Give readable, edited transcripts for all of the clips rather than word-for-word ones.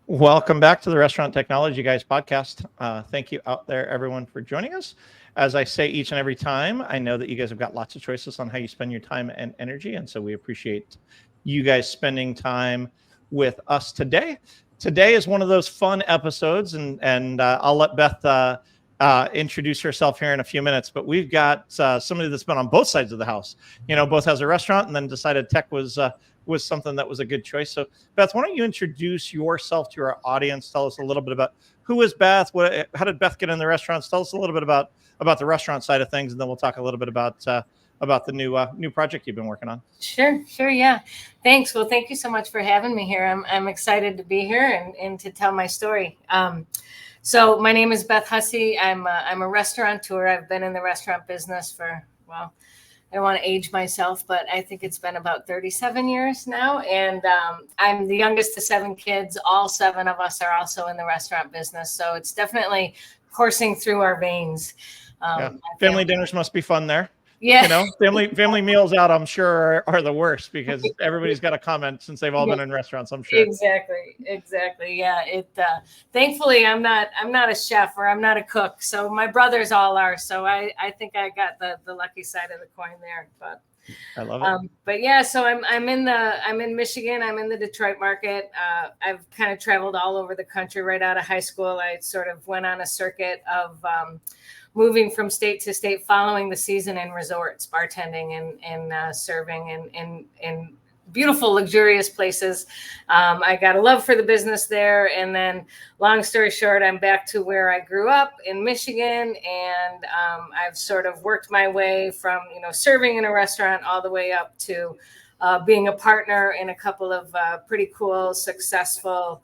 Welcome back to the Restaurant Technology Guys podcast. Thank you out there, everyone, for joining us. As I say each and every time, I know that you guys have got lots of choices on how you spend your time and energy. And so we appreciate you guys spending time with us today. Today is one of those fun episodes, and I'll let Beth introduce herself here in a few minutes. But we've got somebody that's been on both sides of the house. Both has a restaurant and then decided tech was something that was a good choice. So Beth, why don't you introduce yourself to our audience? Tell us a little bit about who is Beth? How did Beth get in the restaurants? Tell us a little bit about the restaurant side of things, and then we'll talk a little bit about the new project you've been working on. Sure, yeah. Thanks. Well, thank you so much for having me here. I'm excited to be here and to tell my story. So my name is Beth Hussey. I'm a restaurateur. I've been in the restaurant business for, well, I don't want to age myself, but I think it's been about 37 years now. And I'm the youngest of 7 kids. All 7 of us are also in the restaurant business. So it's definitely coursing through our veins. Family dinners must be fun there. Yeah. Family meals out, I'm sure, are the worst because everybody's got a comment since they've all been in restaurants, I'm sure. Exactly. Yeah. Thankfully I'm not a chef or I'm not a cook. So my brothers all are. So I think I got the lucky side of the coin there. But I love it. But yeah, so I'm in Michigan. I'm in the Detroit market. I've kind of traveled all over the country right out of high school. I sort of went on a circuit of moving from state to state, following the season in resorts, bartending and serving in beautiful, luxurious places. I got a love for the business there. And then long story short, I'm back to where I grew up in Michigan. And I've sort of worked my way from, serving in a restaurant all the way up to being a partner in a couple of pretty cool, successful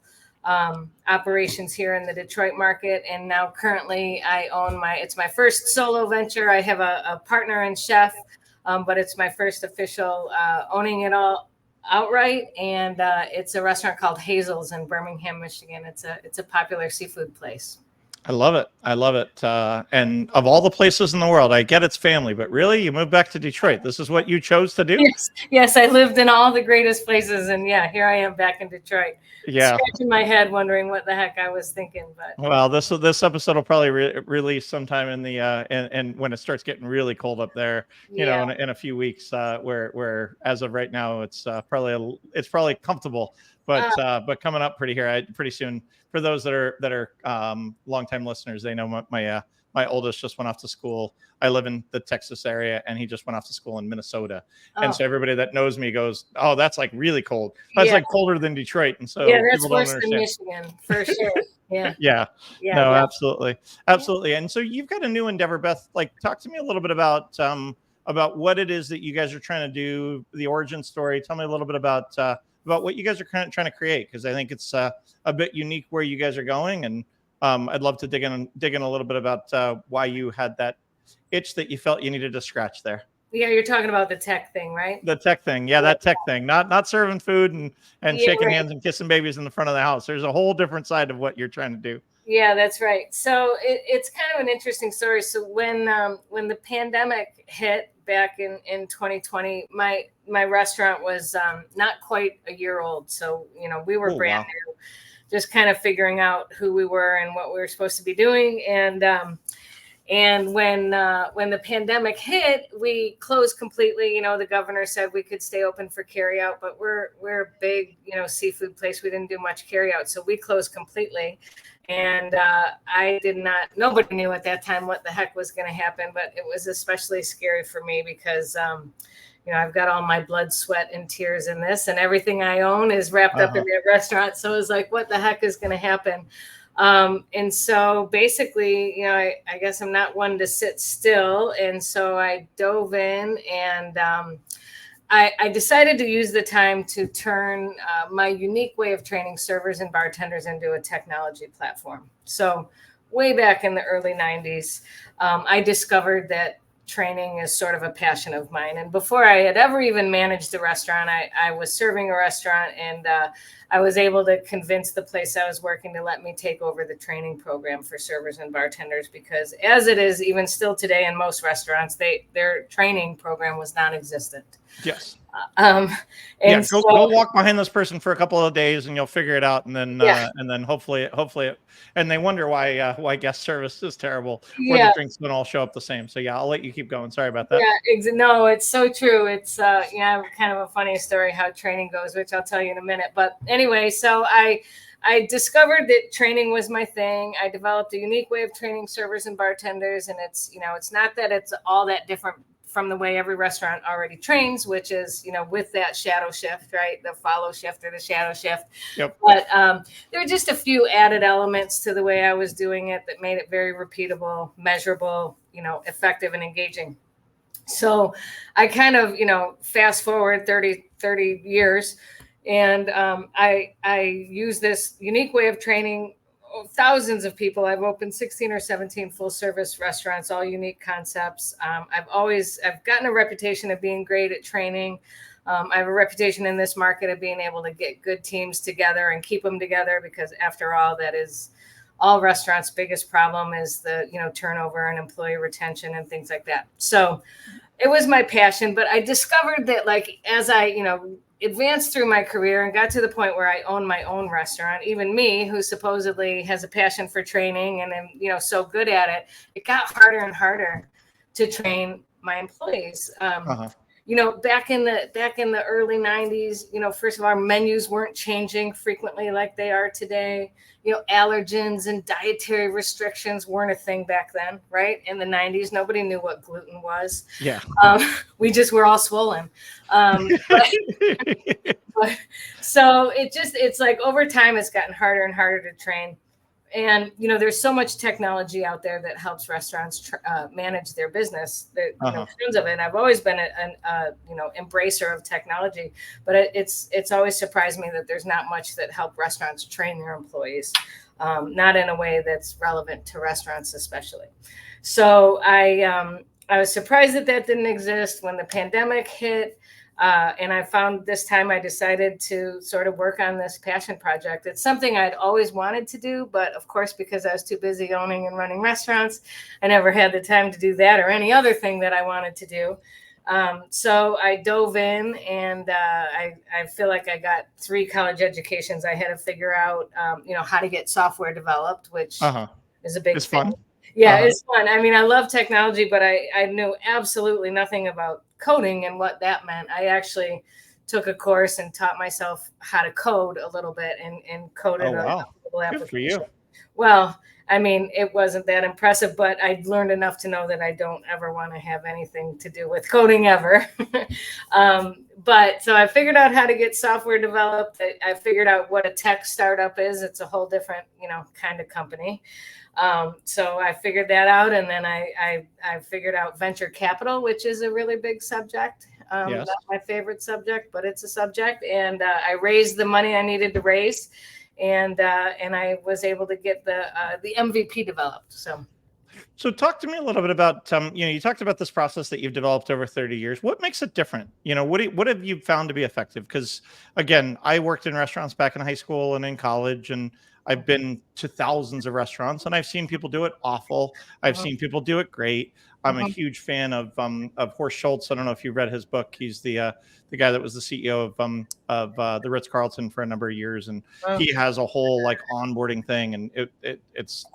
operations here in the Detroit market. And now currently I own it's my first solo venture. I have a partner and chef, but it's my first official owning it all outright. And it's a restaurant called Hazel's in Birmingham, Michigan. It's a popular seafood place. I love it. And of all the places in the world, I get it's family, but really, you moved back to Detroit. This is what you chose to do? Yes. I lived in all the greatest places. And yeah, here I am back in Detroit. Yeah. Scratching my head wondering what the heck I was thinking. But well, this episode will probably release sometime in the and when it starts getting really cold up there, in a few weeks, where as of right now, it's probably comfortable. But coming up pretty soon. For those that are longtime listeners, they know my oldest just went off to school. I live in the Texas area, and he just went off to school in Minnesota. Oh. And so everybody that knows me goes, "Oh, that's like really cold. That's like colder than Detroit." And so that's worse than Michigan for sure. Yeah. No, absolutely. And so you've got a new endeavor, Beth. Like, talk to me a little bit about what it is that you guys are trying to do, the origin story. Tell me a little bit about what you guys are kind of trying to create, because I think it's a bit unique where you guys are going, and I'd love to dig in a little bit about why you had that itch that you felt you needed to scratch there. Yeah, you're talking about the tech thing, right? The tech thing, that tech thing, not serving food and shaking hands and kissing babies in the front of the house. There's a whole different side of what you're trying to do. Yeah, that's right. So it's kind of an interesting story. So when the pandemic hit back in 2020, my restaurant was not quite a year old. So, we were brand new, just kind of figuring out who we were and what we were supposed to be doing. And when the pandemic hit, we closed completely. The governor said we could stay open for carryout, but we're a big, seafood place. We didn't do much carryout, so we closed completely. And nobody knew at that time what the heck was going to happen, but it was especially scary for me because, I've got all my blood, sweat, and tears in this, and everything I own is wrapped up in that restaurant. So it was like, what the heck is going to happen? And so basically, I guess I'm not one to sit still. And so I dove in and I decided to use the time to turn my unique way of training servers and bartenders into a technology platform. So way back in the early 90s, I discovered that training is sort of a passion of mine. And before I had ever even managed a restaurant, I was serving a restaurant, and I was able to convince the place I was working to let me take over the training program for servers and bartenders, because as it is even still today in most restaurants, their training program was non-existent. Yes. And Yeah, so, go walk behind this person for a couple of days, and you'll figure it out. And then hopefully, and they wonder why guest service is terrible, or the yeah, drinks don't all show up the same. So yeah, I'll let you keep going. Sorry about that. yeah, no, it's so true. It's yeah, kind of a funny story how training goes, which I'll tell you in a minute. But anyway, so I discovered that training was my thing. I developed a unique way of training servers and bartenders, and it's it's not that it's all that different from the way every restaurant already trains, which is with that shadow shift, right? The follow shift or the shadow shift. Yep. But there were just a few added elements to the way I was doing it that made it very repeatable, measurable, effective and engaging. So I kind of, fast forward 30 years, and I use this unique way of training thousands of people. I've opened 16 or 17 full service restaurants, all unique concepts. I've gotten a reputation of being great at training. I have a reputation in this market of being able to get good teams together and keep them together, because after all, that is all restaurants' biggest problem, is the turnover and employee retention and things like that. So it was my passion, but I discovered that as I advanced through my career and got to the point where I own my own restaurant, even me, who supposedly has a passion for training and am so good at it, it got harder and harder to train my employees. Back in the early 90s, first of all, our menus weren't changing frequently like they are today. Allergens and dietary restrictions weren't a thing back then, right? In the 90s, nobody knew what gluten was. Yeah. We just were all swollen. But so it's like over time, it's gotten harder and harder to train. And, there's so much technology out there that helps restaurants manage their business. Tons of it. And I've always been an embracer of technology, but it's always surprised me that there's not much that help restaurants train their employees, not in a way that's relevant to restaurants, especially. So I was surprised that didn't exist when the pandemic hit. And I found this time I decided to sort of work on this passion project. It's something I'd always wanted to do, but of course, because I was too busy owning and running restaurants, I never had the time to do that or any other thing that I wanted to do. So I dove in, and I feel like I got 3 college educations. I had to figure out, how to get software developed, which is a big It's thing. fun. Yeah, it's fun. I mean, I love technology, but I knew absolutely nothing about coding and what that meant. I actually took a course and taught myself how to code a little bit and coded a mobile application. Good for you. Well, I mean, it wasn't that impressive, but I learned enough to know that I don't ever want to have anything to do with coding ever. But so I figured out how to get software developed. I figured out what a tech startup is. It's a whole different, kind of company. So I figured that out, and then I figured out venture capital, which is a really big subject. Yes. Not my favorite subject, but it's a subject. And I raised the money I needed to raise, and I was able to get the MVP developed. So talk to me a little bit about, you talked about this process that you've developed over 30 years. What makes it different? What have you found to be effective? Because again, I worked in restaurants back in high school and in college, and I've been to thousands of restaurants, and I've seen people do it awful. I've seen people do it great. I'm a huge fan of Horst Schultz. I don't know if you read his book. He's the guy that was the CEO of the Ritz-Carlton for a number of years, and he has a whole onboarding thing, and it's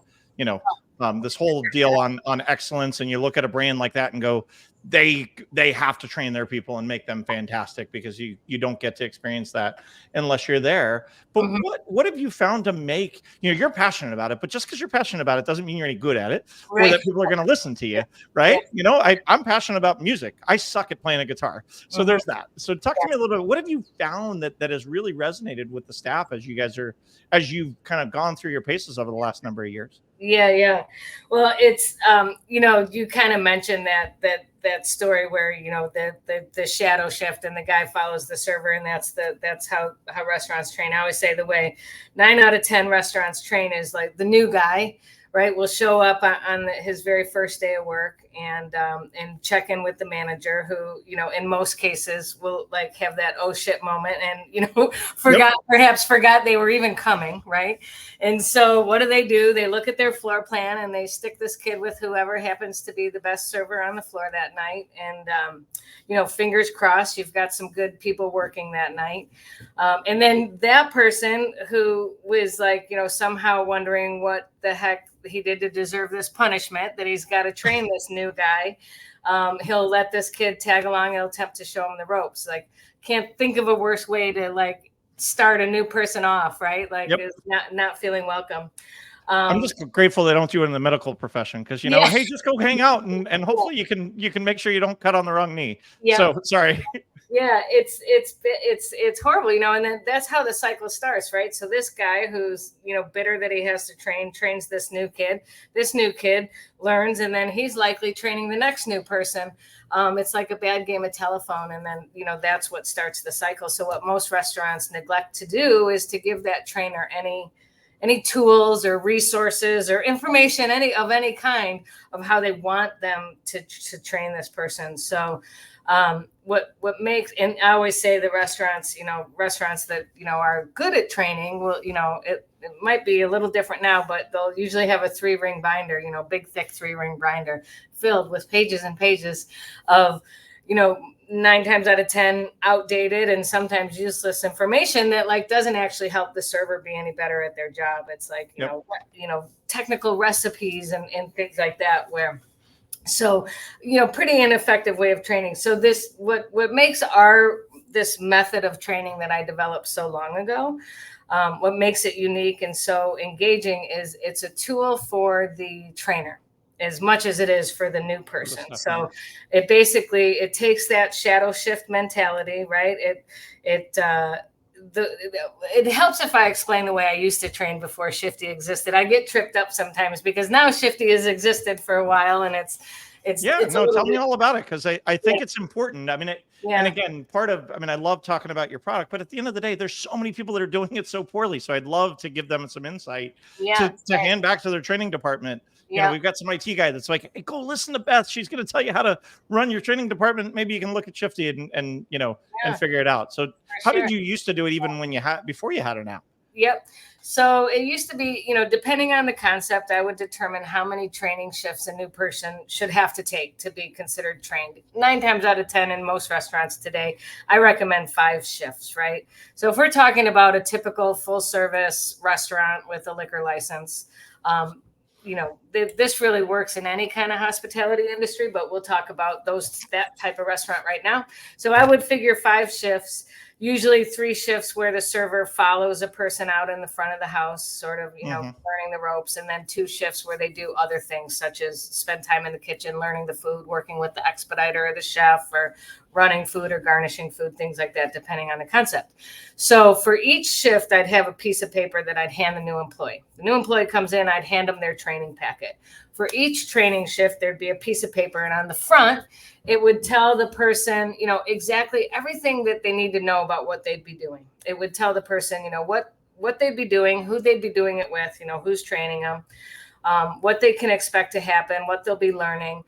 this whole deal on excellence. And you look at a brand like that and go, they have to train their people and make them fantastic, because you don't get to experience that unless you're there. But what have you found to make, you're passionate about it, but just because you're passionate about it doesn't mean you're any good at it, or that people are going to listen to you, right? I'm passionate about music. I suck at playing a guitar. So there's that. So talk to me a little bit. What have you found that has really resonated with the staff as you've kind of gone through your paces over the last number of years? Yeah. Well, it's, you kind of mentioned that story where, the shadow shift and the guy follows the server, and that's how restaurants train. I always say the way 9 out of 10 restaurants train is like the new guy, right, will show up on his very first day of work and check in with the manager, who, you know, in most cases will like have that oh shit moment and, you know, perhaps forgot they were even coming, right? And so what do? They look at their floor plan and they stick this kid with whoever happens to be the best server on the floor that night. And, you know, fingers crossed, you've got some good people working that night. And then that person who was like, you know, somehow wondering what the heck he did to deserve this punishment, that he's got to train this new guy. He'll let this kid tag along. He'll attempt to show him the ropes. Like, can't think of a worse way to like start a new person off, right? Like, is not feeling welcome. I'm just grateful they don't do it in the medical profession, because, you know, hey, just go hang out and hopefully you can make sure you don't cut on the wrong knee. Yeah. So sorry. Yeah, it's horrible, you know, and then that's how the cycle starts, right? So this guy who's, you know, bitter that he has to trains this new kid. This new kid learns, and then he's likely training the next new person. It's like a bad game of telephone, and then, you know, that's what starts the cycle. So what most restaurants neglect to do is to give that trainer any tools or resources or information of any kind of how they want them to train this person. So what makes, and I always say the restaurants that, you know, are good at training will, you know, it might be a little different now, but they'll usually have a 3-ring binder, you know, big, thick 3-ring binder filled with pages and pages of, you know, 9 times out of 10 outdated and sometimes useless information that like doesn't actually help the server be any better at their job. It's like, you know, technical recipes and things like that, where, so, you know, pretty ineffective way of training. So this, what makes this method of training that I developed so long ago, what makes it unique and so engaging is it's a tool for the trainer as much as it is for the new person. So it takes that shadow shift mentality, right? It helps if I explain the way I used to train before Shifty existed. I get tripped up sometimes because now Shifty has existed for a while, and it's tell me all about it, because I think it's important. I mean, and again, I love talking about your product, but at the end of the day, there's so many people that are doing it so poorly. So I'd love to give them some insight to hand back to their training department. You know, we've got some IT guy that's like, hey, go listen to Beth. She's going to tell you how to run your training department. Maybe you can look at Shifty and you know, and figure it out. So how did you used to do it, even when before you had an app? Yep. So it used to be, you know, depending on the concept, I would determine how many training shifts a new person should have to take to be considered trained. 9 times out of 10 in most restaurants today, I recommend 5 shifts, right? So if we're talking about a typical full service restaurant with a liquor license, you know, this really works in any kind of hospitality industry, but we'll talk about that type of restaurant right now. So I would figure 5 shifts. Usually 3 shifts where the server follows a person out in the front of the house, sort of, you know, learning the ropes, and then 2 shifts where they do other things, such as spend time in the kitchen, learning the food, working with the expediter or the chef, or running food or garnishing food, things like that, depending on the concept. So for each shift, I'd have a piece of paper that I'd hand the new employee. The new employee comes in, I'd hand them their training packet. For each training shift, there'd be a piece of paper, and on the front, it would tell the person, you know, exactly everything that they need to know about what they'd be doing. It would tell the person, you know, what they'd be doing, who they'd be doing it with, you know, who's training them, what they can expect to happen, what they'll be learning,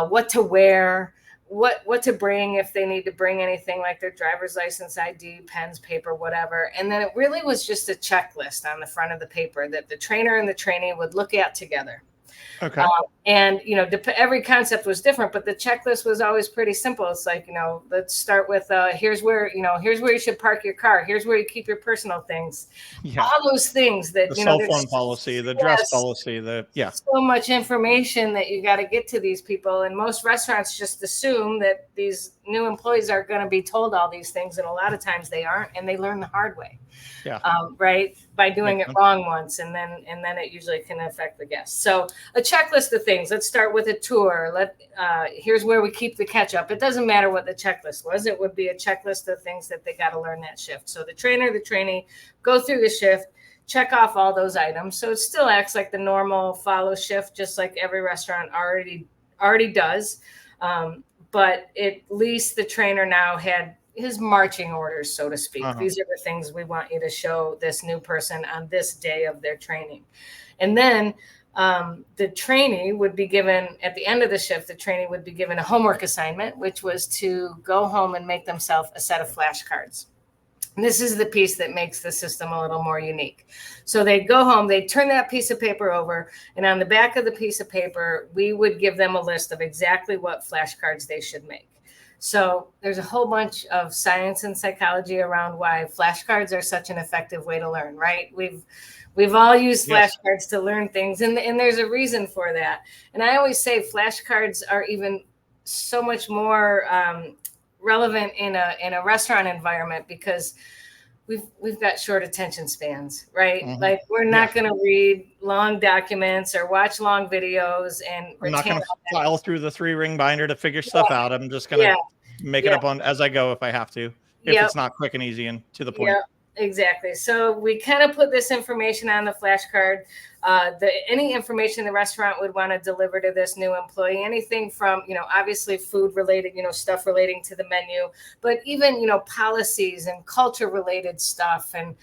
what to wear, what to bring if they need to bring anything like their driver's license, ID, pens, paper, whatever. And then it really was just a checklist on the front of the paper that the trainer and the trainee would look at together. Okay. And, you know, every concept was different, but the checklist was always pretty simple. It's like, you know, let's start with, here's where you should park your car. Here's where you keep your personal things. Yeah. All those things that, the cell phone policy, the dress policy, so much information that you got to get to these people. And most restaurants just assume that these new employees are going to be told all these things. And a lot of times they aren't, and they learn the hard way. Yeah. Right. By doing it wrong once, and then it usually can affect the guests. So a checklist of things. Let's start with a tour. Here's where we keep the ketchup. It doesn't matter what the checklist was. It would be a checklist of things that they got to learn that shift. So the trainer, the trainee go through the shift, check off all those items. So it still acts like the normal follow shift, just like every restaurant already does. But at least the trainer now had his marching orders, so to speak. These are the things we want you to show this new person on this day of their training. And then the trainee would be given, at the end of the shift, the trainee would be given a homework assignment, which was to go home and make themselves a set of flashcards. And this is the piece that makes the system a little more unique. So they'd go home, they'd turn that piece of paper over, and on the back of the piece of paper, we would give them a list of exactly what flashcards they should make. So there's a whole bunch of science and psychology around why flashcards are such an effective way to learn, right? We've all used flashcards to learn things, and there's a reason for that. And I always say flashcards are even so much more relevant in a restaurant environment, because we've got short attention spans, right? Mm-hmm. Like we're not going to read long documents or watch long videos, and I'm not going to file through the 3-ring binder to figure stuff out. I'm just going to make it up on as I go if I have to, if it's not quick and easy and to the point. Exactly. So we kind of put this information on the flashcard. Any information the restaurant would want to deliver to this new employee, anything from, obviously food related, stuff relating to the menu, but even, policies and culture related stuff and,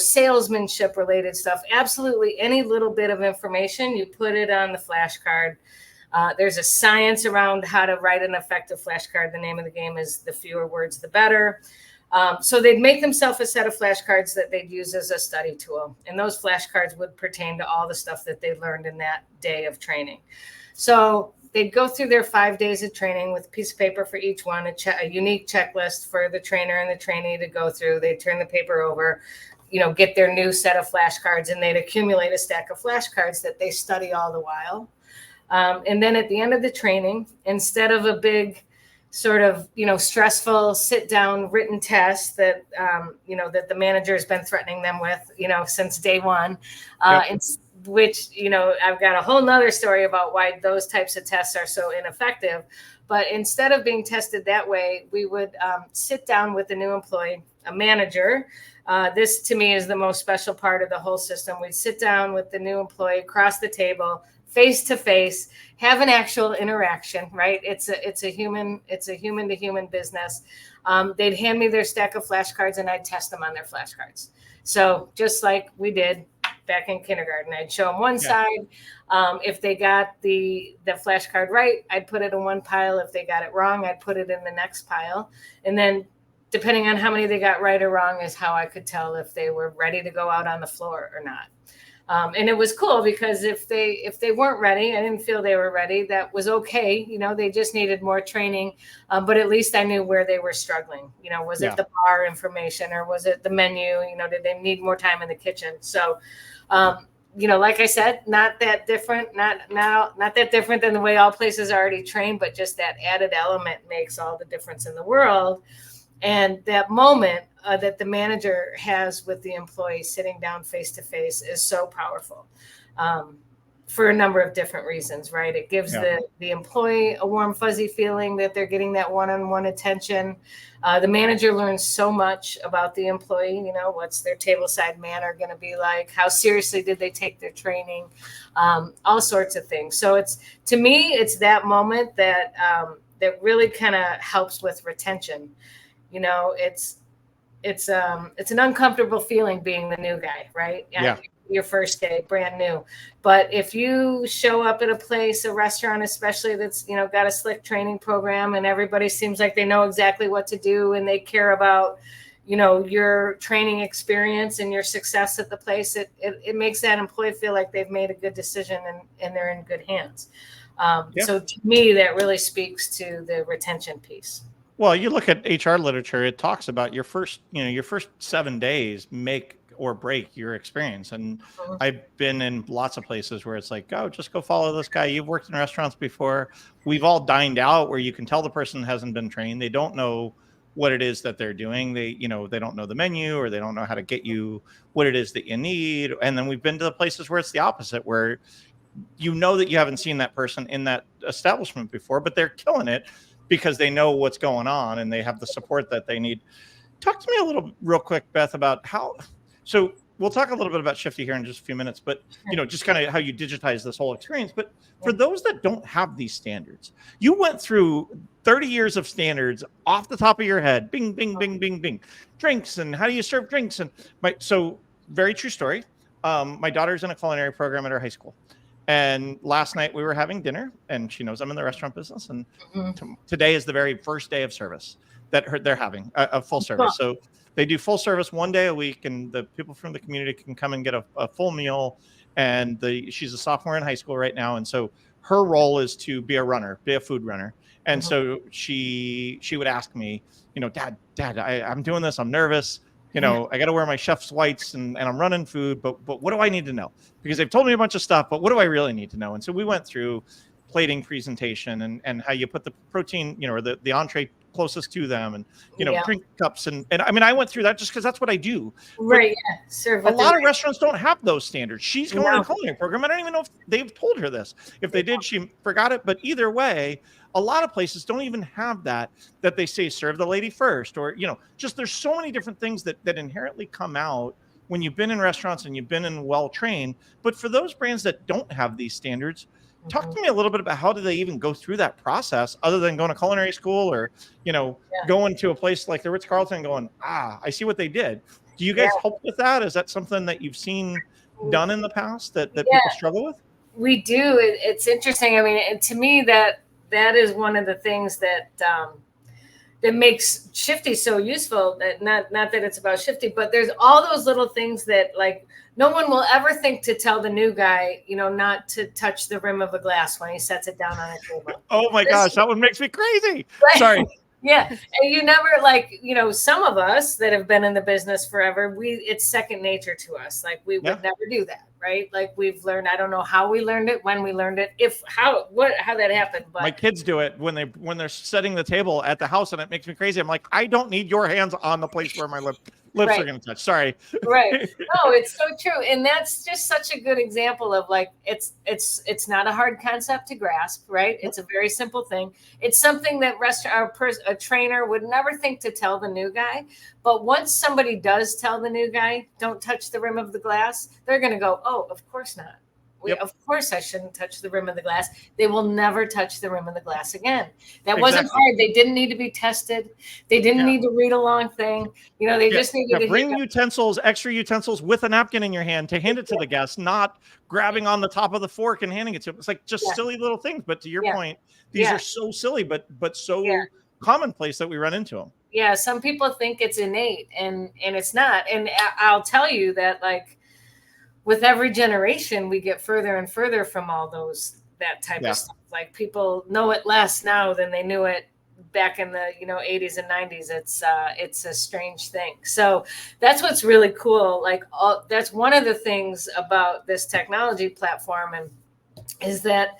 salesmanship related stuff. Absolutely any little bit of information, you put it on the flashcard. There's a science around how to write an effective flashcard. The name of the game is the fewer words, the better. So they'd make themselves a set of flashcards that they'd use as a study tool. And those flashcards would pertain to all the stuff that they learned in that day of training. So they'd go through their 5 days of training with a piece of paper for each one, a unique checklist for the trainer and the trainee to go through. They'd turn the paper over, get their new set of flashcards, and they'd accumulate a stack of flashcards that they study all the while. And then at the end of the training, instead of a big sort of, stressful sit down written test that, that the manager has been threatening them with, since day one, which, I've got a whole nother story about why those types of tests are so ineffective. But instead of being tested that way, we would sit down with the new employee, a manager. This to me is the most special part of the whole system. We'd sit down with the new employee across the table, face to face, have an actual interaction, right? It's a human to human business. They'd hand me their stack of flashcards and I'd test them on their flashcards. So just like we did back in kindergarten, I'd show them one side. If they got the flashcard right, I'd put it in one pile. If they got it wrong, I'd put it in the next pile. And then depending on how many they got right or wrong is how I could tell if they were ready to go out on the floor or not. And it was cool because if they weren't ready, I didn't feel they were ready. That was okay. They just needed more training. But at least I knew where they were struggling. Was it the bar information or was it the menu? Did they need more time in the kitchen? So, like I said, not that different, not that different than the way all places are already trained, but just that added element makes all the difference in the world. And that moment that the manager has with the employee sitting down face to face is so powerful for a number of different reasons, right? It gives the employee a warm, fuzzy feeling that they're getting that one-on-one attention. The manager learns so much about the employee, what's their tableside manner going to be like? How seriously did they take their training? All sorts of things. So to me, it's that moment that really kind of helps with retention. It's an uncomfortable feeling being the new guy, right? Yeah. Your first day, brand new. But if you show up at a place, a restaurant especially, that's, got a slick training program and everybody seems like they know exactly what to do and they care about, your training experience and your success at the place, it makes that employee feel like they've made a good decision and they're in good hands. So to me, that really speaks to the retention piece. Well, you look at HR literature, it talks about your first 7 days make or break your experience. And I've been in lots of places where it's like, just go follow this guy. You've worked in restaurants before. We've all dined out where you can tell the person hasn't been trained. They don't know what it is that they're doing. They don't know the menu or they don't know how to get you what it is that you need. And then we've been to the places where it's the opposite, where that you haven't seen that person in that establishment before, but they're killing it because they know what's going on and they have the support that they need. Talk to me a little real quick, Beth, about so we'll talk a little bit about Shifty here in just a few minutes, but just kind of how you digitize this whole experience. But for those that don't have these standards, you went through 30 years of standards off the top of your head, bing, bing, bing, bing, bing, drinks and how do you serve drinks? And so very true story. My daughter's in a culinary program at her high school. And last night we were having dinner, and she knows I'm in the restaurant business. And today is the very first day of service that they're having a full service. So they do full service one day a week, and the people from the community can come and get a full meal. And she's a sophomore in high school right now, and so her role is to be a runner, be a food runner. And so she would ask me, Dad, I'm doing this. I'm nervous. I got to wear my chef's whites and I'm running food, but what do I need to know? Because they've told me a bunch of stuff, but what do I really need to know? And so we went through plating presentation and how you put the protein, or the entree closest to them, and drink cups, and I mean, I went through that just because that's what I do. Right. Serve. A lot of restaurants don't have those standards. She's going to a culinary program. I don't even know if they've told her this. If they did, she forgot it. But either way, a lot of places don't even have that they say serve the lady first, or just there's so many different things that inherently come out when you've been in restaurants and you've been in well trained. But for those brands that don't have these standards, talk to me a little bit about how do they even go through that process, other than going to culinary school or going to a place like the Ritz-Carlton and going, I see what they did. Do you guys help with that? Is that something that you've seen done in the past that people struggle with? We do. It's interesting. I mean, and to me that is one of the things that that makes Shifty so useful. That not that it's about Shifty, but there's all those little things that like no one will ever think to tell the new guy, not to touch the rim of a glass when he sets it down on a table. Oh my gosh, that one makes me crazy. Right? Sorry. Yeah. And you never some of us that have been in the business forever, it's second nature to us. Like we would never do that. Right. Like we've learned, I don't know how we learned it, when we learned it, how that happened. But my kids do it when they're setting the table at the house, and it makes me crazy. I'm like, I don't need your hands on the place where my lips are going to touch. Sorry. Right. No, it's so true. And that's just such a good example of like, it's not a hard concept to grasp, right? It's a very simple thing. It's something that a trainer would never think to tell the new guy. But once somebody does tell the new guy, don't touch the rim of the glass, they're going to go, oh, of course not. Of course I shouldn't touch the rim of the glass. They will never touch the rim of the glass again. That wasn't hard. They didn't need to be tested. They didn't need to read a long thing. They just needed to bring extra utensils with a napkin in your hand to hand it to the guest, not grabbing on the top of the fork and handing it to them. It's like just silly little things. But to your point, these are so silly, but so commonplace that we run into them. Yeah, some people think it's innate, and it's not. And I'll tell you that, like, with every generation, we get further and further from all that type of stuff. Like, people know it less now than they knew it back in the 80s and 90s. It's a strange thing. So that's what's really cool. Like, that's one of the things about this technology platform, and is that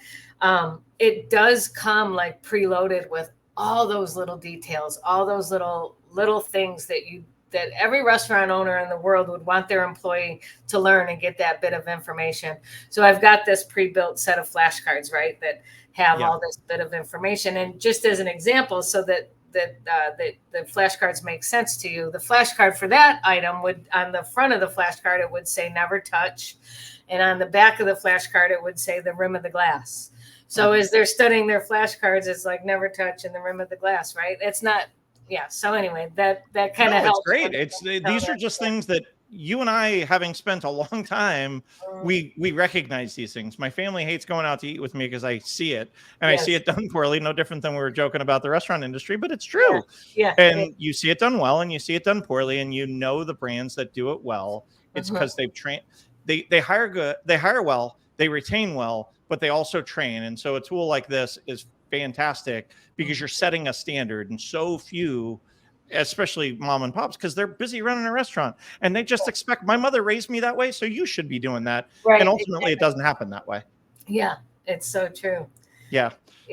it does come like preloaded with all those little details, all those little things that every restaurant owner in the world would want their employee to learn and get that bit of information. So I've got this pre-built set of flashcards, right, that have all this bit of information. And just as an example, so that the flashcards make sense to you, the flashcard for that item would, on the front of the flashcard, it would say never touch. And on the back of the flashcard, it would say the rim of the glass. So as they're studying their flashcards, it's like never touch and the rim of the glass, right? It's not, So anyway, that kind of helps. It's great. These are just things that you and I, having spent a long time, we recognize these things. My family hates going out to eat with me because I see it, and I see it done poorly. No different than we were joking about the restaurant industry, but it's true. And you see it done well, and you see it done poorly, and the brands that do it well. It's because they've trained. They hire good. They hire well. They retain well, but they also train. And so a tool like this is fantastic because you're setting a standard, and so few, especially mom and pops, because they're busy running a restaurant and they just expect, my mother raised me that way, so you should be doing that. Right. And ultimately it doesn't happen that way. Yeah, it's so true. Yeah.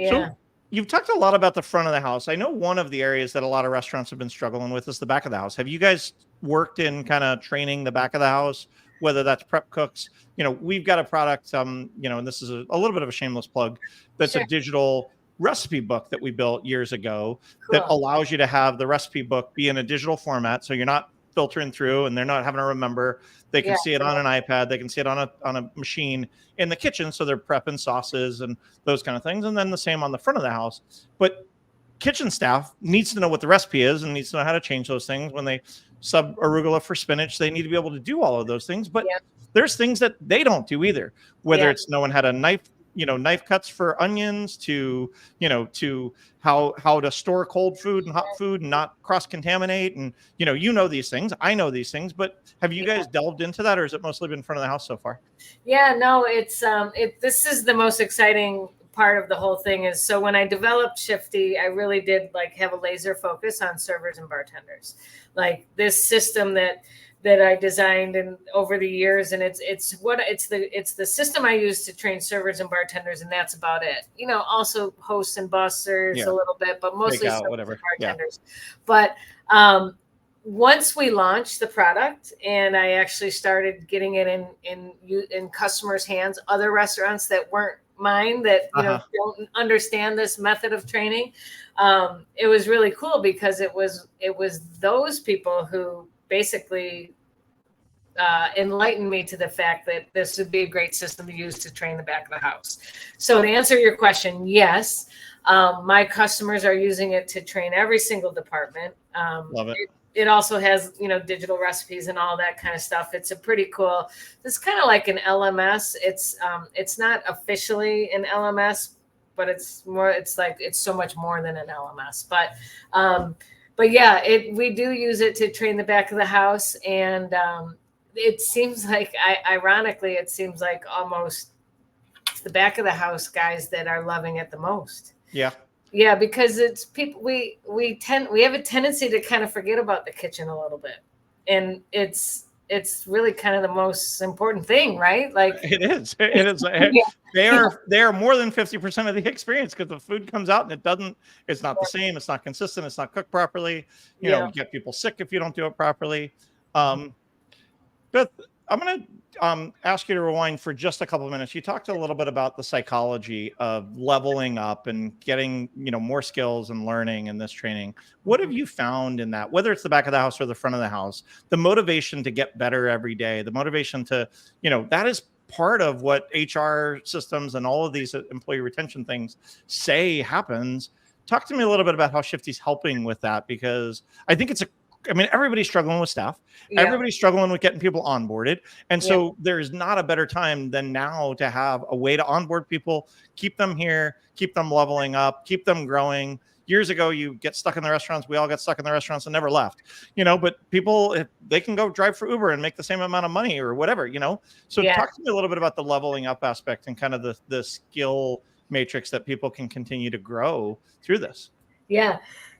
So you've talked a lot about the front of the house. I know one of the areas that a lot of restaurants have been struggling with is the back of the house. Have you guys worked in kind of training the back of the house, whether that's prep cooks? We've got a product, and this is a little bit of a shameless plug, that's a digital recipe book that we built years ago that allows you to have the recipe book be in a digital format. So you're not filtering through and they're not having to remember. They can see it on an iPad. They can see it on a machine in the kitchen. So they're prepping sauces and those kind of things. And then the same on the front of the house. But kitchen staff needs to know what the recipe is and needs to know how to change those things. When they sub arugula for spinach, they need to be able to do all of those things. But there's things that they don't do either, whether it's knowing how to knife cuts for onions, to to how to store cold food and hot food and not cross contaminate. And these things, I know these things, but have you guys delved into that, or has it mostly been in front of the house so far? No, it's this is the most exciting part of the whole thing. Is so when I developed Shifty, I really did have a laser focus on servers and bartenders, like this system that I designed and over the years. And it's the system I use to train servers and bartenders. And that's about it. Also hosts and bussers a little bit, but mostly whatever bartenders. But, once we launched the product and I actually started getting it in customers' hands, other restaurants that weren't mine that don't understand this method of training, it was really cool because it was those people who basically enlightened me to the fact that this would be a great system to use to train the back of the house. So to answer your question, yes, my customers are using it to train every single department. Love it. It also has, digital recipes and all that kind of stuff. It's a pretty cool, it's kind of like an LMS. It's not officially an LMS, but it's so much more than an LMS. But yeah, we do use it to train the back of the house. And it seems like, ironically, almost the back of the house guys that are loving it the most. Yeah. Yeah, because it's people we have a tendency to kind of forget about the kitchen a little bit. And it's really kind of the most important thing, right? Like it is. They are more than 50% of the experience, because the food comes out and it's not the same, it's not consistent, it's not cooked properly. You get people sick if you don't do it properly. Beth, I'm going to ask you to rewind for just a couple of minutes. You talked a little bit about the psychology of leveling up and getting, more skills and learning in this training. What have you found in that, whether it's the back of the house or the front of the house, the motivation to get better every day, the motivation to, that is part of what HR systems and all of these employee retention things say happens. Talk to me a little bit about how Shifty's helping with that, because I think everybody's struggling with staff. Yeah. Everybody's struggling with getting people onboarded. And so there's not a better time than now to have a way to onboard people, keep them here, keep them leveling up, keep them growing. Years ago, you get stuck in the restaurants. We all got stuck in the restaurants and never left, but people, if they can go drive for Uber and make the same amount of money or whatever, So talk to me a little bit about the leveling up aspect and kind of the skill matrix that people can continue to grow through this. Yeah.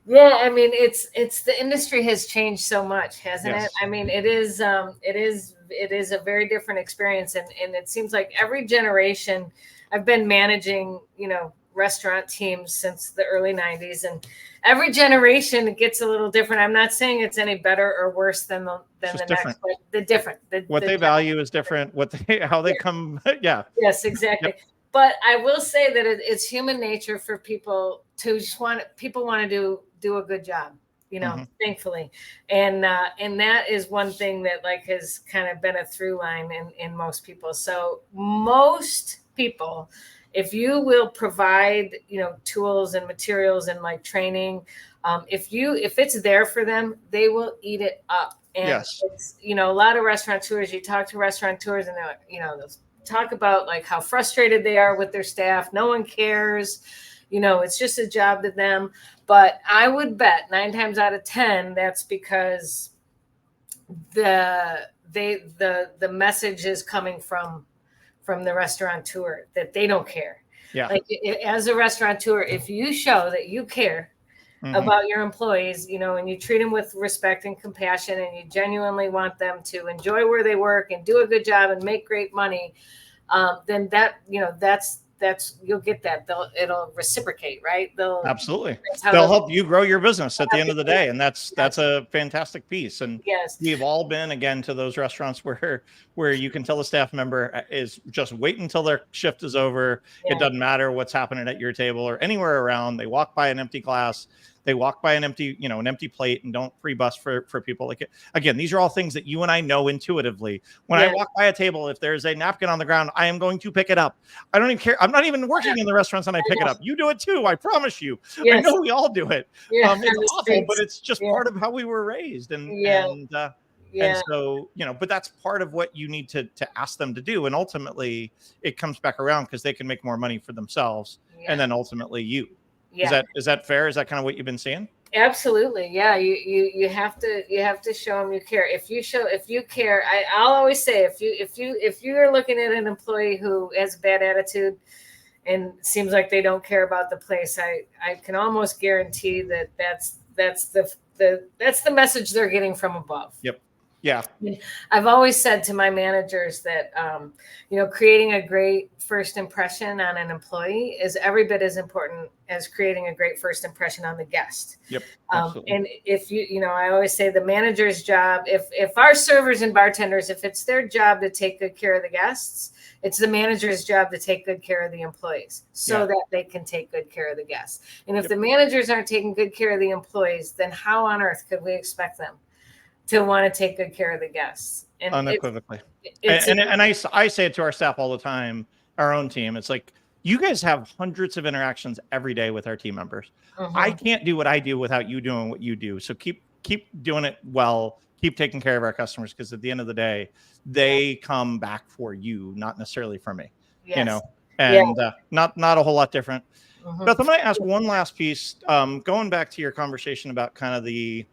Yeah, it's the industry has changed so much, hasn't it? It is a very different experience, and it seems like every generation. I've been managing, restaurant teams since the early 90s, and every generation gets a little different. I'm not saying it's any better or worse than the next, but what they value is different. How they come. Yeah. Yes, exactly. Yep. But I will say that it's human nature for people to want to do a good job, thankfully. And that is one thing that has kind of been a through line in most people. So most people, if you will provide, tools and materials and training, if it's there for them, they will eat it up. And it's, a lot of restaurateurs, you talk to restaurateurs and they'll talk about how frustrated they are with their staff. No one cares. It's just a job to them. But I would bet 9 times out of 10, that's because the message is coming from the restaurateur that they don't care. Yeah. As a restaurateur, if you show that you care about your employees, and you treat them with respect and compassion, and you genuinely want them to enjoy where they work and do a good job and make great money, then that's you'll get that. It'll reciprocate, right? Absolutely. They'll help you grow your business at the end of the day. And that's a fantastic piece. And we've all been, again, to those restaurants where you can tell the staff member is just wait until their shift is over. Yeah. It doesn't matter what's happening at your table or anywhere around. They walk by an empty glass. They walk by an empty plate and don't free bus for people. Like, again, these are all things that you and I know intuitively. When I walk by a table, if there's a napkin on the ground, I am going to pick it up. I don't even care. I'm not even working in the restaurants and I pick it up. You do it too. I promise you. I know we all do it. It's awful, but it's just part of how we were raised. And so, but that's part of what you need to ask them to do. And ultimately it comes back around because they can make more money for themselves. And then ultimately you. Is that fair? Is that kind of what you've been seeing? Absolutely. Yeah. You have to show them you care. If you care, I'll always say, if you are looking at an employee who has a bad attitude and seems like they don't care about the place, I can almost guarantee that's the message they're getting from above. Yep. Yeah. I've always said to my managers that, creating a great first impression on an employee is every bit as important as creating a great first impression on the guest. Yep. And if I always say the manager's job, if our servers and bartenders, if it's their job to take good care of the guests, it's the manager's job to take good care of the employees so that they can take good care of the guests. And if the managers aren't taking good care of the employees, then how on earth could we expect them to want to take good care of the guests? And unequivocally. And I say it to our staff all the time, our own team. It's like, you guys have hundreds of interactions every day with our team members. I can't do what I do without you doing what you do. So keep doing it well. Keep taking care of our customers, because at the end of the day, they come back for you, not necessarily for me. Not a whole lot different. Beth, I'm going to ask one last piece. Going back to your conversation about kind of the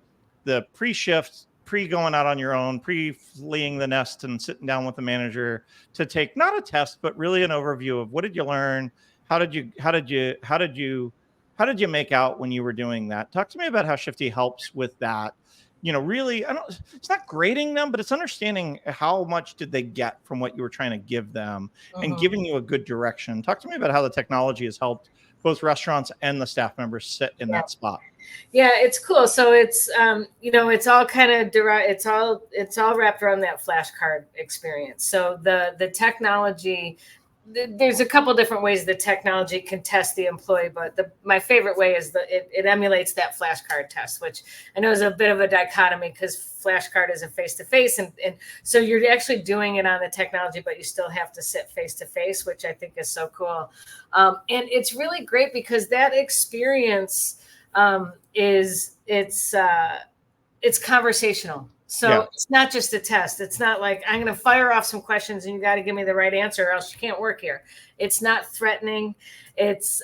pre-shift, going out on your own, fleeing the nest and sitting down with the manager to take not a test, but really an overview of what did you learn? How did you make out when you were doing that? Talk to me about how Shifty helps with that. Really, it's not grading them, but it's understanding how much did they get from what you were trying to give them and giving you a good direction. Talk to me about how the technology has helped both restaurants and the staff members sit in that spot. Yeah, it's cool. So it's, it's all kind of it's all wrapped around that flashcard experience. So the technology, there's a couple different ways the technology can test the employee, but my favorite way is it emulates that flashcard test, which I know is a bit of a dichotomy because flashcard is a face-to-face. And so you're actually doing it on the technology, but you still have to sit face-to-face, which I think is so cool. And it's really great because that experience it's conversational. So it's not just a test. It's not like I'm going to fire off some questions and you got to give me the right answer or else you can't work here. It's not threatening. It's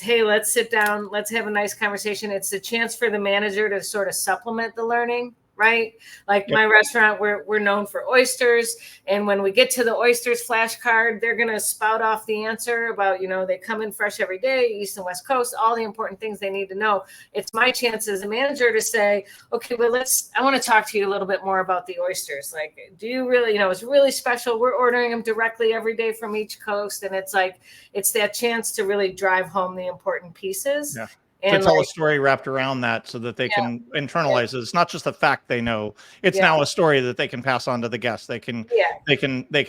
hey, let's sit down. Let's have a nice conversation. It's a chance for the manager to sort of supplement the learning. Right? Like my restaurant, we're known for oysters. And when we get to the oysters flashcard, they're going to spout off the answer about, they come in fresh every day, East and West Coast, all the important things they need to know. It's my chance as a manager to say, okay, well, I want to talk to you a little bit more about the oysters. Like, do you really, it's really special. We're ordering them directly every day from each coast. And it's like, it's that chance to really drive home the important pieces. Yeah. To tell a story wrapped around that so that they can internalize it. It's not just a fact they know. It's now a story that they can pass on to the guests. They can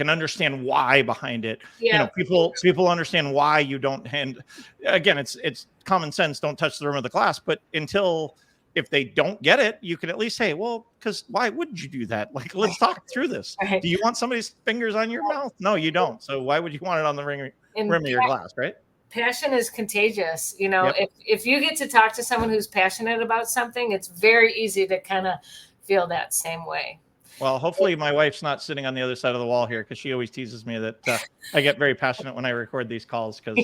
understand why behind it. People understand why you don't again, it's common sense, don't touch the rim of the glass, but if they don't get it, you can at least say, well, because why would you do that? Like, let's talk through this. Right. Do you want somebody's fingers on your mouth? No, you don't. So why would you want it on the rim of your glass, right? Passion is contagious. If you get to talk to someone who's passionate about something, it's very easy to kind of feel that same way. Well, hopefully my wife's not sitting on the other side of the wall here, because she always teases me that I get very passionate when I record these calls, because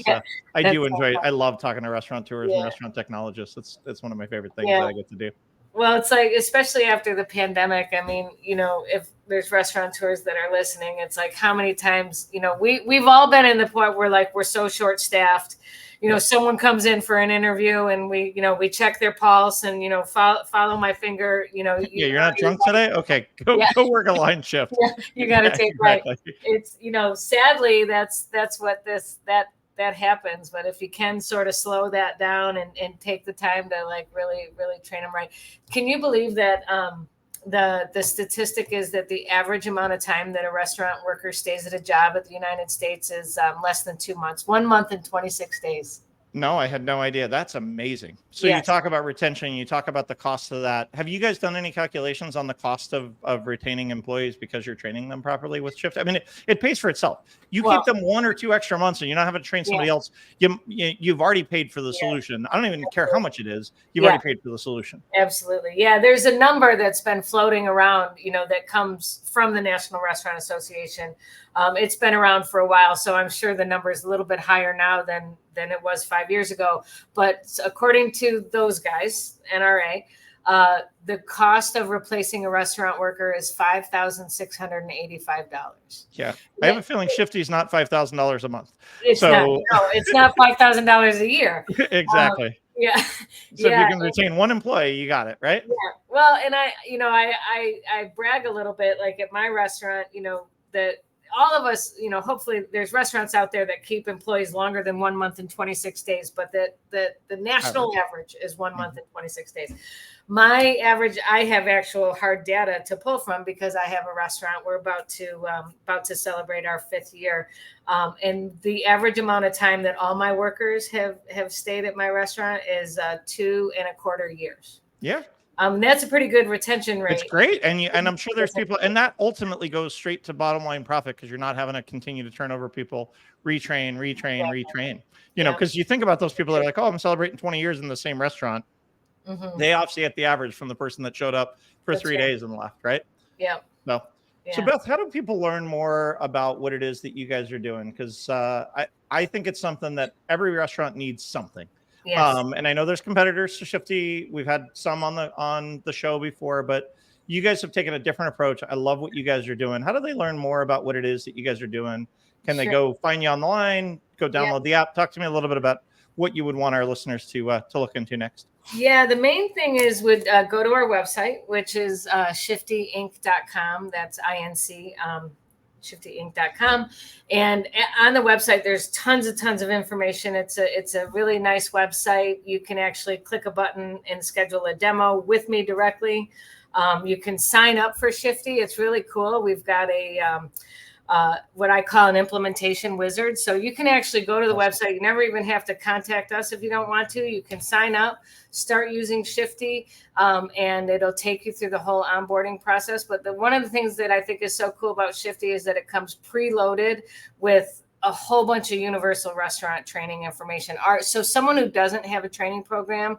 I do enjoy it. I love talking to restaurateurs and restaurant technologists. It's one of my favorite things that I get to do. Well, it's like, especially after the pandemic, I mean, if there's restaurateurs that are listening, it's like, how many times, we've all been in the point where like, we're so short staffed, someone comes in for an interview and we check their pulse and, follow my finger, you're not drunk today. Okay. Go work a line shift. You got to take exactly. Right. It's, sadly, that's what that happens. But if you can sort of slow that down and take the time to like really, really train them right. Can you believe that the statistic is that the average amount of time that a restaurant worker stays at a job at the United States is less than 2 months, 1 month and 26 days. No, I had no idea. That's amazing. So you Yes. talk about retention, you talk about the cost of that. Have you guys done any calculations on the cost of retaining employees because you're training them properly with Shift? I mean, it pays for itself. You Well, keep them 1 or 2 extra months and you're not having to train yeah, somebody else. You've already paid for the yeah, solution. I don't even care how much it is. You've yeah. already paid for the solution. Absolutely. Yeah, there's a number that's been floating around, that comes from the National Restaurant Association. It's been around for a while, so I'm sure the number is a little bit higher now than it was 5 years ago. But according to those guys, NRA, the cost of replacing a restaurant worker is $5,685. Yeah. I have a feeling Shifty is not $5,000 a month. It's not. No, it's not $5,000 a year. Exactly. Yeah. So yeah. if you can retain one employee, you got it, right? Yeah. Well, and I brag a little bit, like at my restaurant, that all of us, hopefully there's restaurants out there that keep employees longer than 1 month and 26 days, but the national average is 1 month and 26 days. My average, I have actual hard data to pull from because I have a restaurant. We're about to celebrate our 5th year. And the average amount of time that all my workers have stayed at my restaurant is 2.25 years. Yeah. That's a pretty good retention rate. It's great. And I'm sure there's people, and that ultimately goes straight to bottom line profit because you're not having to continue to turn over people, retrain. Because you think about those people that are like, oh, I'm celebrating 20 years in the same restaurant. Mm-hmm. They offset the average from the person that showed up for 3 days and left, right? Yeah. So Beth, how do people learn more about what it is that you guys are doing? Because I think it's something that every restaurant needs something. Yes. And I know there's competitors to Shifty. We've had some on the show before, but you guys have taken a different approach. I love what you guys are doing. How do they learn more about what it is that you guys are doing? Can they go find you on the line, go download the app? Talk to me a little bit about what you would want our listeners to look into next. Yeah, the main thing is go to our website, which is Shifty.inc.com. That's INC. Shifty.inc.com, and on the website there's tons of information. It's a really nice website. You can actually click a button and schedule a demo with me directly. You can sign up for Shifty. It's really cool. We've got a what I call an implementation wizard. So you can actually go to the website. You never even have to contact us if you don't want to. You can sign up, start using Shifty, and it'll take you through the whole onboarding process. But one of the things that I think is so cool about Shifty is that it comes preloaded with a whole bunch of universal restaurant training information. So someone who doesn't have a training program,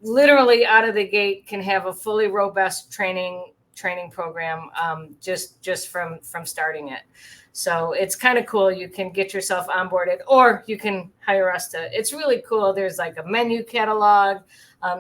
literally out of the gate can have a fully robust training program just from starting it. So it's kind of cool. You can get yourself onboarded, or you can hire us it's really cool. There's like a menu catalog.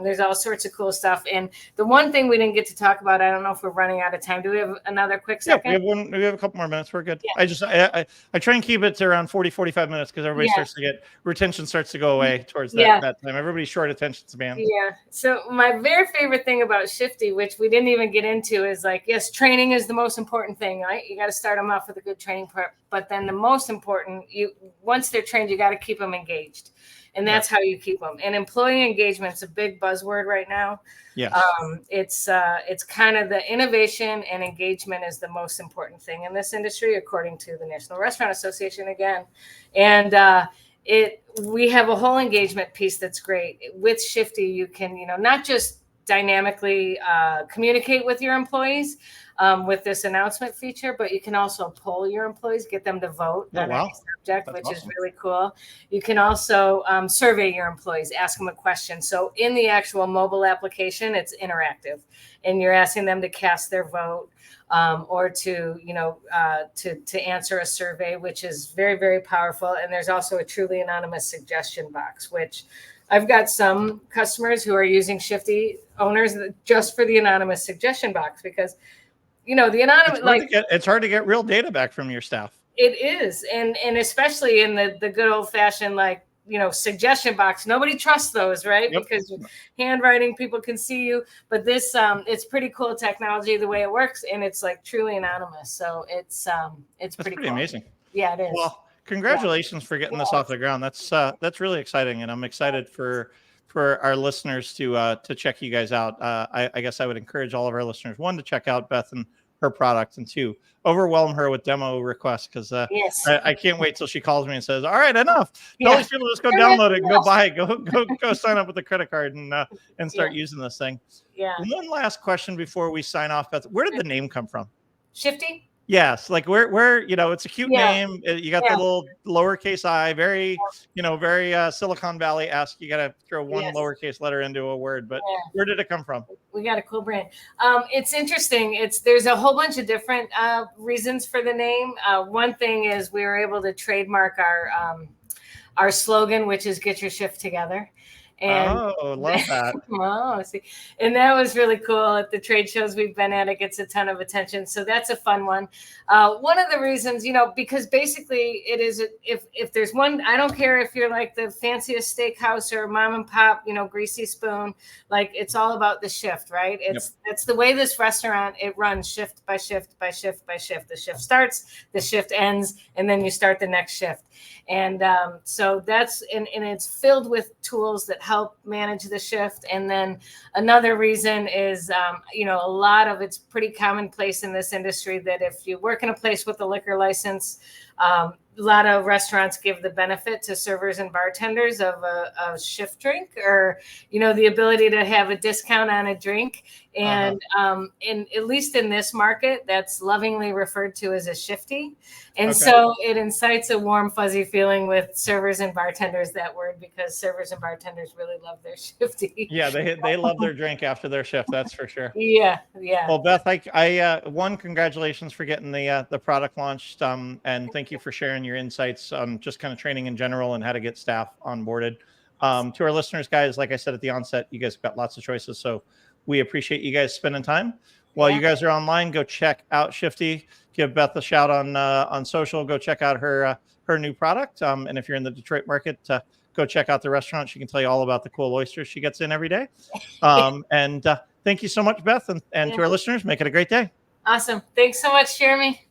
There's all sorts of cool stuff. And the one thing we didn't get to talk about, I don't know if we're running out of time. Do we have another quick second? Yeah, we have a couple more minutes. We're good. Yeah. I try and keep it to around 45 minutes because everybody starts to get, retention starts to go away towards that time. Everybody's short attention span. Yeah. So my very favorite thing about Shifty, which we didn't even get into, is like, yes, training is the most important thing, right? You got to start them off with a good training prep. But then the most important, once they're trained, you got to keep them engaged. And that's how you keep them. And employee engagement is a big buzzword right now. Yeah. It's kind of the innovation and engagement is the most important thing in this industry, according to the National Restaurant Association again. And we have a whole engagement piece that's great. With Shifty, you can, not just dynamically communicate with your employees with this announcement feature, but you can also poll your employees, get them to vote on any subject, that's which awesome. Is really cool. You can also survey your employees, ask them a question. So in the actual mobile application, it's interactive, and you're asking them to cast their vote or to answer a survey, which is very, very powerful. And there's also a truly anonymous suggestion box, which I've got some customers who are using Shifty owners just for the anonymous suggestion box because, the anonymous, it's hard to get real data back from your staff. It is. And especially in the good old fashioned, suggestion box, nobody trusts those, right? Yep. Because handwriting, people can see you, but this, it's pretty cool technology, the way it works. And it's like truly anonymous. So it's pretty cool. Amazing. Yeah, it is. Well, congratulations for getting this off the ground. That's really exciting. And I'm excited for our listeners to check you guys out. I guess I would encourage all of our listeners, one, to check out Beth and her product, and 2, overwhelm her with demo requests, because Yes. I can't wait till she calls me and says, all right, enough. Yeah. Tell these people to just go download it and go buy it. Go sign up with the credit card and start using this thing. Yeah. One last question before we sign off, Beth. Where did the name come from? Shifty? Yes, like where it's a cute name. You got the little lowercase I, very very Silicon Valley-esque. You got to throw one lowercase letter into a word, but where did it come from? We got a cool brand. It's interesting. There's a whole bunch of different reasons for the name. One thing is we were able to trademark our slogan, which is "Get your shift together." And love that. See, and that was really cool. At the trade shows we've been at, it gets a ton of attention. So that's a fun one. One of the reasons, because basically it is, if there's one, I don't care if you're like the fanciest steakhouse or mom and pop, greasy spoon, like it's all about the shift, right? That's the way this restaurant, it runs shift by shift by shift by shift. The shift starts, the shift ends, and then you start the next shift. And so that's, and it's filled with tools that help manage the shift. And then another reason is, a lot of it's pretty commonplace in this industry that if you work in a place with a liquor license, a lot of restaurants give the benefit to servers and bartenders of a shift drink, or, the ability to have a discount on a drink. And at least in this market, that's lovingly referred to as a shifty. And so it incites a warm, fuzzy feeling with servers and bartenders, that word, because servers and bartenders really love their shifty. Yeah, they love their drink after their shift. That's for sure. Yeah. Well, Beth, I congratulations for getting the product launched, and thank you for sharing your insights on just kind of training in general and how to get staff onboarded. To our listeners, guys, like I said at the onset, you guys have got lots of choices, so we appreciate you guys spending time. While you guys are online, go check out Shifty. Give Beth a shout on social. Go check out her new product. And if you're in the Detroit market, go check out the restaurant. She can tell you all about the cool oysters she gets in every day. And thank you so much, Beth. And to our listeners, make it a great day. Awesome. Thanks so much, Jeremy.